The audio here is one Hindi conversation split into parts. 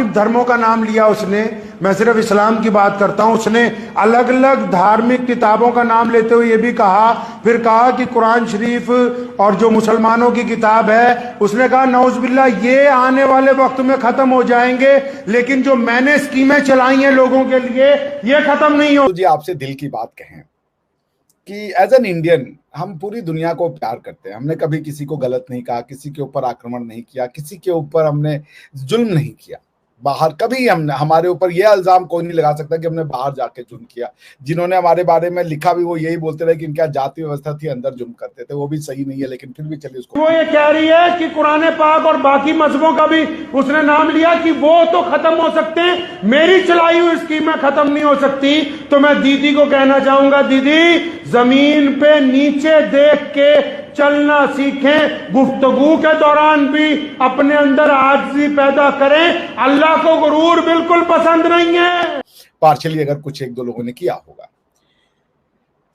भी धर्मों का नाम लिया उसने, मैं सिर्फ इस्लाम की बात करता हूं। उसने अलग अलग धार्मिक किताबों का नाम लेते हुए ये भी कहा, फिर कहा कि कुरान शरीफ और जो मुसलमानों की किताब है, उसने कहा नौजुबिल्ला ये आने वाले वक्त में खत्म हो जाएंगे, लेकिन जो मैंने स्कीमें चलाई हैं लोगों के लिए ये खत्म नहीं हो। जी आपसे दिल की बात कहें कि एज एन इंडियन हम पूरी दुनिया को प्यार करते हैं। हमने कभी किसी को गलत नहीं कहा, किसी के ऊपर आक्रमण नहीं किया, किसी के ऊपर हमने जुल्म नहीं किया। बाहर कभी हमने, हमारे ऊपर यह इल्जाम कोई नहीं लगा सकता कि हमने बाहर जाके जुल्म किया। जिन्होंने हमारे बारे में लिखा भी वो यही बोलते रहे कि इनका जाति व्यवस्था थी, अंदर जुल्म करते थे। वो भी सही नहीं है, लेकिन फिर भी चलिए उसको। वो ये कह रही है कि कुरान पाक और बाकी मजहबों का भी उसने नाम लिया कि वो तो खत्म हो सकते हैं, मेरी चलाई हुई स्कीमें खत्म नहीं हो सकती। तो मैं दीदी को कहना चाहूंगा, दीदी जमीन पे नीचे देख के चलना सीखें, गुफ्तगू के दौरान भी अपने अंदर आजिज़ी पैदा करें। अल्लाह को गुरूर बिल्कुल पसंद नहीं है। पार्शली अगर कुछ एक दो लोगों ने किया होगा।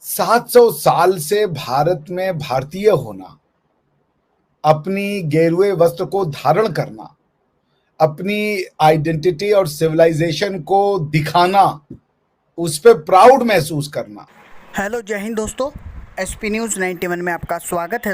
700 साल से भारत में भारतीय होना, अपनी गेरुए वस्त्र को धारण करना, अपनी आइडेंटिटी और सिविलाइजेशन को दिखाना, उस पर प्राउड महसूस करना। हेलो, जय हिंद दोस्तों। एसपी न्यूज़ 91 में आपका स्वागत है।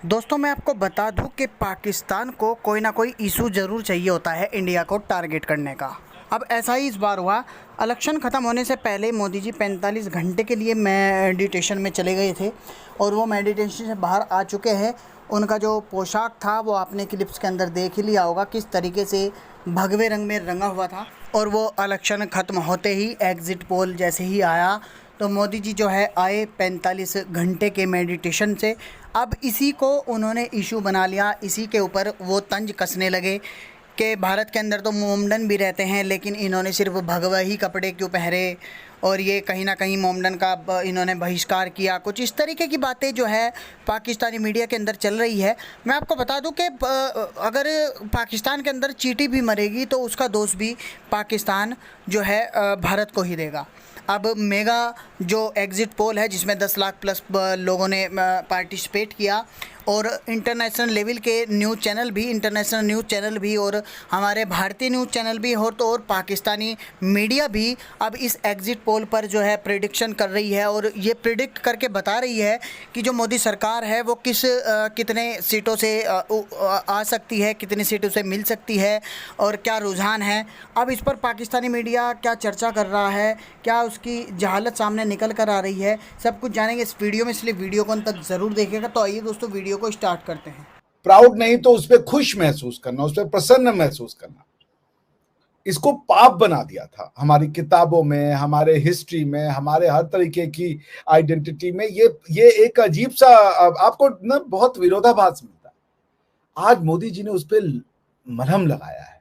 दोस्तों मैं आपको बता दूं कि पाकिस्तान को कोई ना कोई इशू ज़रूर चाहिए होता है इंडिया को टारगेट करने का। अब ऐसा ही इस बार हुआ। इलेक्शन ख़त्म होने से पहले मोदी जी 45 घंटे के लिए मेडिटेशन में चले गए थे और वो मेडिटेशन से बाहर आ चुके हैं। उनका जो पोशाक था वो आपने क्लिप्स के अंदर देख ही लिया होगा, किस तरीके से भगवे रंग में रंगा हुआ था। और वो इलेक्शन ख़त्म होते ही एग्ज़िट पोल जैसे ही आया तो मोदी जी जो है आए 45 घंटे के मेडिटेशन से। अब इसी को उन्होंने इशू बना लिया, इसी के ऊपर वो तंज कसने लगे कि भारत के अंदर तो मोमडन भी रहते हैं, लेकिन इन्होंने सिर्फ भगवा ही कपड़े क्यों पहरे और ये कहीं ना कहीं मोमडन का इन्होंने बहिष्कार किया। कुछ इस तरीके की बातें जो है पाकिस्तानी मीडिया के अंदर चल रही है। मैं आपको बता दूं कि अगर पाकिस्तान के अंदर चींटी भी मरेगी तो उसका दोष भी पाकिस्तान जो है भारत को ही देगा। अब मेगा जो एग्ज़िट पोल है जिसमें 10 लाख प्लस लोगों ने पार्टिसिपेट किया और इंटरनेशनल लेवल के न्यूज़ चैनल भी, इंटरनेशनल न्यूज़ चैनल भी और हमारे भारतीय न्यूज़ चैनल भी और पाकिस्तानी मीडिया भी अब इस एग्ज़िट पोल पर जो है प्रेडिक्शन कर रही है और ये प्रिडिक्ट करके बता रही है कि जो मोदी सरकार है वो कितने सीटों से आ सकती है, कितनी सीटों से मिल सकती है और क्या रुझान है। अब इस पर पाकिस्तानी मीडिया क्या चर्चा कर रहा है, क्या उसकी जहालत सामने निकल कर आ रही है, सब कुछ जानेंगे इस वीडियो में, इसलिए वीडियो को अंत तक ज़रूर देखिएगा। तो आइए दोस्तों वीडियो को स्टार्ट करते हैं। प्राउड नहीं तो उस पर खुश महसूस करना, उस पर प्रसन्न महसूस करना, इसको पाप बना दिया था हमारी किताबों में, हमारे हिस्ट्री में, हमारे हर तरीके की आइडेंटिटी में। ये एक अजीब सा आपको ना बहुत विरोधाभास मिलता है। आज मोदी जी ने उस पर मरहम लगाया है।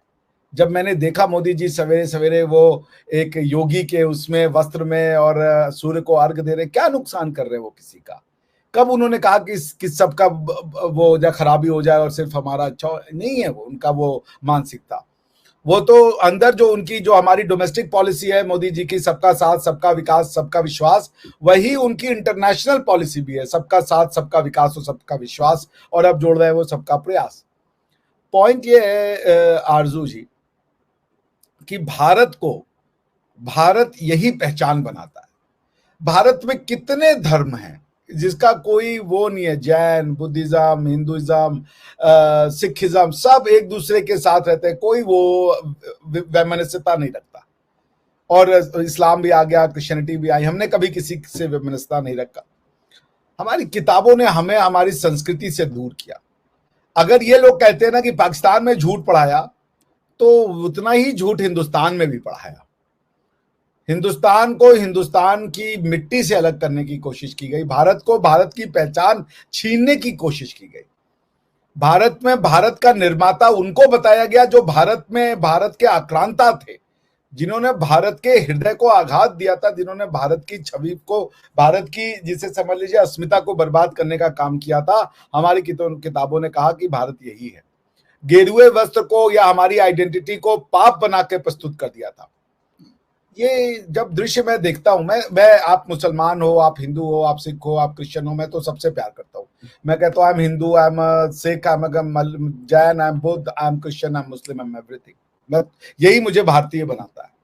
जब मैंने देखा मोदी जी सवेरे सवेरे वो एक योगी के उसमें वस्त्र में और सूर्य को अर्घ दे रहे, क्या नुकसान कर रहे हैं वो किसी का? कब उन्होंने कहा कि सबका वो हो जाए, खराबी हो जाए और सिर्फ हमारा अच्छा नहीं है वो उनका वो मानसिकता। वो तो अंदर जो उनकी जो हमारी डोमेस्टिक पॉलिसी है मोदी जी की, सबका साथ सबका विकास सबका विश्वास, वही उनकी इंटरनेशनल पॉलिसी भी है, सबका साथ सबका विकास और सबका विश्वास, और अब जोड़ रहे हैं वो सबका प्रयास। पॉइंट ये है आरजू जी कि भारत यही पहचान बनाता है। भारत में कितने धर्म हैं जिसका कोई वो नहीं है, जैन, बुद्धिज्म, हिंदुइज्म, सिखिज्म, सब एक दूसरे के साथ रहते हैं, कोई वो वैमनस्यता नहीं रखता। और इस्लाम भी आ गया, क्रिश्चियनिटी भी आई, हमने कभी किसी से वैमनस्यता नहीं रखा। हमारी किताबों ने हमें हमारी संस्कृति से दूर किया। अगर ये लोग कहते हैं ना कि पाकिस्तान में झूठ पढ़ाया, तो उतना ही झूठ हिंदुस्तान में भी पढ़ाया। हिंदुस्तान को हिंदुस्तान की मिट्टी से अलग करने की कोशिश की गई, भारत को भारत की पहचान छीनने की कोशिश की गई। भारत में भारत का निर्माता उनको बताया गया जो भारत में भारत के आक्रांता थे, जिन्होंने भारत के हृदय को आघात दिया था, जिन्होंने भारत की छवि को, भारत की जिसे समझ लीजिए अस्मिता को बर्बाद करने का काम किया था। हमारी किताबों ने कहा कि भारत यही है। गेरुए वस्त्र को या हमारी आइडेंटिटी को पाप बना के प्रस्तुत कर दिया था। ये जब दृश्य मैं देखता हूं, मैं आप मुसलमान हो, आप हिंदू हो, आप सिख हो, आप क्रिश्चियन हो, मैं तो सबसे प्यार करता हूं। मैं कहता हूं I am Hindu, I am Sikh, I am Jain, I am Buddha, I am Christian, I am Muslim, I am everything. मैं यही मुझे भारतीय बनाता है।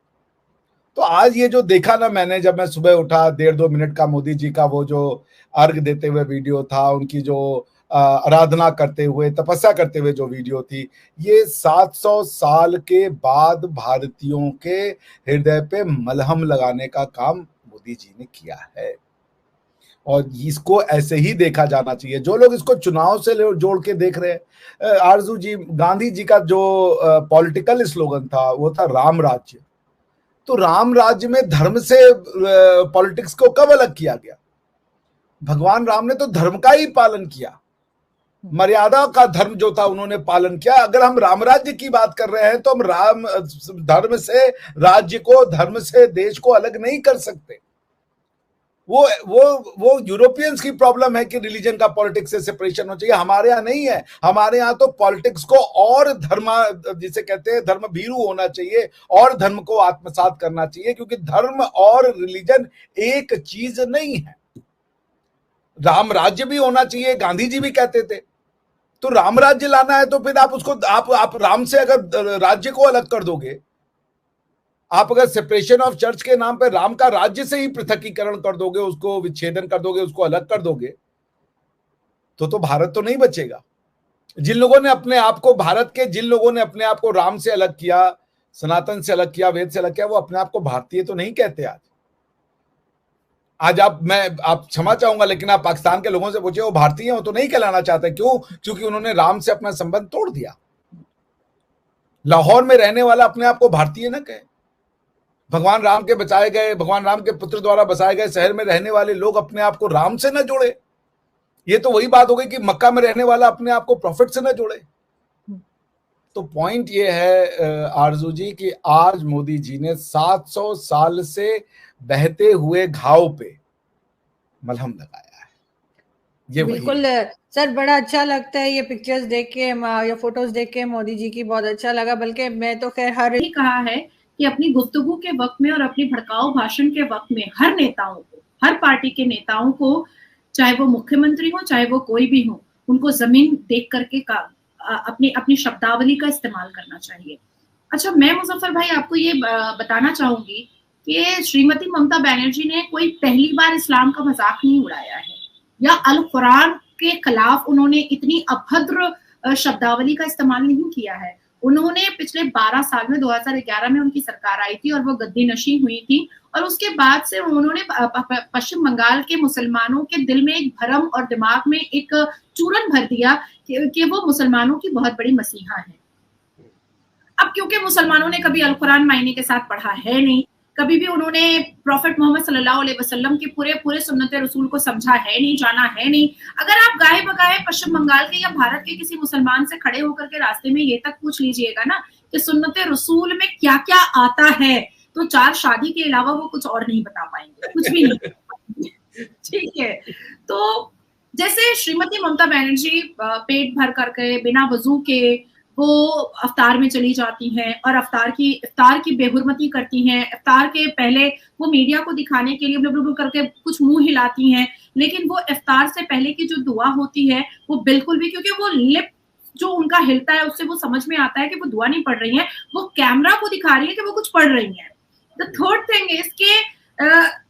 तो आज ये जो देखा ना मैंने, जब मैं सुबह उठा, 1.5-2 मिनट का मोदी जी का वो जो अर्घ देते हुए वीडियो था, उनकी जो आराधना करते हुए, तपस्या करते हुए जो वीडियो थी, ये 700 साल के बाद भारतीयों के हृदय पे मलहम लगाने का काम मोदी जी ने किया है। और इसको ऐसे ही देखा जाना चाहिए। जो लोग इसको चुनाव से जोड़ के देख रहे हैं, आरजू जी, गांधी जी का जो पॉलिटिकल स्लोगन था वो था राम राज्य। तो राम राज्य में धर्म से पॉलिटिक्स को कब अलग किया गया? भगवान राम ने तो धर्म का ही पालन किया, मर्यादा का धर्म जो था उन्होंने पालन किया। अगर हम राम राज्य की बात कर रहे हैं तो हम राम धर्म से राज्य को, धर्म से देश को अलग नहीं कर सकते। वो यूरोपियंस की प्रॉब्लम है कि रिलीजन का पॉलिटिक्स से सेपरेशन हो चाहिए। हमारे यहाँ नहीं है। हमारे यहाँ तो पॉलिटिक्स को और जिसे कहते हैं धर्म भीरू होना चाहिए, और धर्म को आत्मसात करना चाहिए, क्योंकि धर्म और रिलीजन एक चीज नहीं है। राम राज्य भी होना चाहिए, गांधी जी भी कहते थे। तो राम राज्य लाना है तो फिर आप उसको आप राम से अगर राज्य को अलग कर दोगे, आप अगर सेपरेशन ऑफ चर्च के नाम पर राम का राज्य से ही पृथकीकरण कर दोगे, उसको विच्छेदन कर दोगे, उसको अलग कर दोगे, तो भारत तो नहीं बचेगा। जिन लोगों ने अपने आप को, भारत के जिन लोगों ने अपने आप को राम से अलग किया, सनातन से अलग किया, वेद से अलग किया, वो अपने आप को भारतीय तो नहीं कहते। आज आप क्षमा चाहूंगा, लेकिन आप पाकिस्तान के लोगों से पूछे वो भारतीय हो तो नहीं कहलाना चाहते। क्यों? क्योंकि उन्होंने राम से अपना संबंध तोड़ दिया। लाहौर में रहने वाला अपने आप को भारतीय न कहे। भगवान राम के बचाए गए, भगवान राम के पुत्र द्वारा बसाए गए शहर में रहने वाले लोग अपने आप को राम से न जोड़े। ये तो वही बात हो गई कि मक्का में रहने वाला अपने आप को प्रॉफिट से न जोड़े। तो पॉइंट ये है आरजू जी कि आज मोदी जी ने 700 साल से बहते हुए घाव पे मलहम लगाया है। ये बिल्कुल सर, बड़ा अच्छा लगता है ये पिक्चर्स देख के या फोटोज देख के। मोदी जी की बहुत अच्छा लगा। बल्कि मैं तो खैर हर ही कहा है कि अपनी गुफ्तगू के वक्त में और अपनी भड़काऊ भाषण के वक्त में हर नेताओं को, हर पार्टी के नेताओं को, चाहे वो मुख्यमंत्री हो चाहे वो कोई भी हो, उनको जमीन देख करके अपनी शब्दावली का इस्तेमाल करना चाहिए। अच्छा, मैं मुजफ्फर भाई आपको ये बताना चाहूंगी कि श्रीमती ममता बनर्जी ने कोई पहली बार इस्लाम का मजाक नहीं उड़ाया है, या अल कुरान के खिलाफ उन्होंने इतनी अभद्र शब्दावली का इस्तेमाल नहीं किया है। उन्होंने पिछले 12 साल में 2011 में उनकी सरकार आई थी और वो गद्दी नशी हुई थी, और उसके बाद से उन्होंने पश्चिम बंगाल के मुसलमानों के दिल में एक भरम और दिमाग में एक चूरन भर दिया कि वो मुसलमानों की बहुत बड़ी मसीहा है। अब क्योंकि मुसलमानों ने कभी अल कुरान मायने के साथ पढ़ा है नहीं, कभी भी उन्होंने प्रॉफिट मोहम्मद सल्लल्लाहु अलैहि वसल्लम के पूरे सुन्नत रसूल को समझा है नहीं, जाना है नहीं। अगर आप गाए बगाए पश्चिम बंगाल के या भारत के किसी मुसलमान से खड़े होकर के रास्ते में ये तक पूछ लीजिएगा ना कि सुन्नत रसूल में क्या क्या आता है, तो 4 शादी के अलावा वो कुछ और नहीं बता पाएंगे, कुछ भी नहीं। ठीक है, तो जैसे श्रीमती ममता बनर्जी पेट भर करके बिना वजू के वो अफ्तार में चली जाती हैं और इफ्तार की बेहुरमती करती हैं। इफ्तार के पहले वो मीडिया को दिखाने के लिए ब्लब्लब्लू करके कुछ मुंह हिलाती हैं, लेकिन वो इफ्तार से पहले की जो दुआ होती है वो बिल्कुल भी, क्योंकि वो लिप जो उनका हिलता है उससे वो समझ में आता है कि वो दुआ नहीं पढ़ रही हैं, वो कैमरा को दिखा रही है कि वो कुछ पढ़ रही हैं। द थर्ड थिंग इज के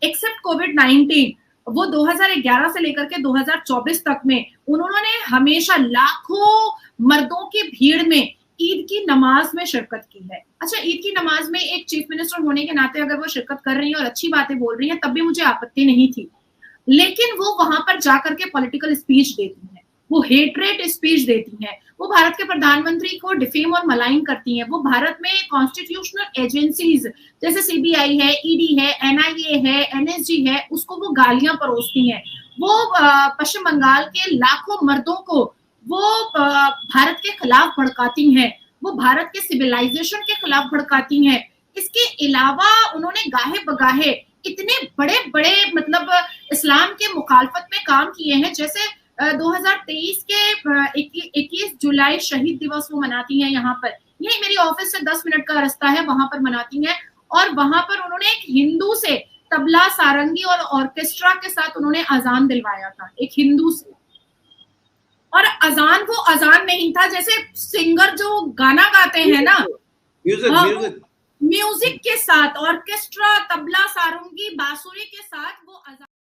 एक्सेप्ट कोविड-19, वो 2011 से लेकर के 2024 तक में उन्होंने हमेशा लाखों मर्दों की भीड़ में ईद की नमाज में शिरकत की है। अच्छा, ईद की नमाज में एक चीफ मिनिस्टर होने के नाते अगर वो शिरकत कर रही है और अच्छी बातें बोल रही हैं तब भी मुझे आपत्ति नहीं थी, लेकिन वो वहां पर जाकर के पॉलिटिकल स्पीच देती हैं, वो हेटरेट स्पीच देती हैं, वो भारत के प्रधानमंत्री को डिफेम और मलाइन करती हैं, वो भारत में कॉन्स्टिट्यूशनल एजेंसीज जैसे सीबीआई है, ईडी है, एनआईए है, एनएसजी है, उसको वो गालियां परोसती हैं। वो पश्चिम बंगाल के लाखों मर्दों को वो भारत के खिलाफ भड़काती हैं, वो भारत के सिविलाइजेशन के खिलाफ भड़काती हैं। इसके अलावा उन्होंने गाहे बगाहे इतने बड़े बड़े मतलब इस्लाम के मुखालफत में काम किए हैं, जैसे 2023 के 21 जुलाई शहीद दिवस वो मनाती हैं यहाँ पर, यही मेरी ऑफिस से 10 मिनट का रास्ता है, वहां पर मनाती हैं। और वहां पर उन्होंने एक हिंदू से तबला, सारंगी और ऑर्केस्ट्रा के साथ उन्होंने अजान दिलवाया था, एक हिंदू से। और अजान वो अजान नहीं था जैसे सिंगर जो गाना गाते हैं ना, म्यूजिक म्यूजिक के साथ, ऑर्केस्ट्रा, तबला, सारंगी, बांसुरी के साथ वो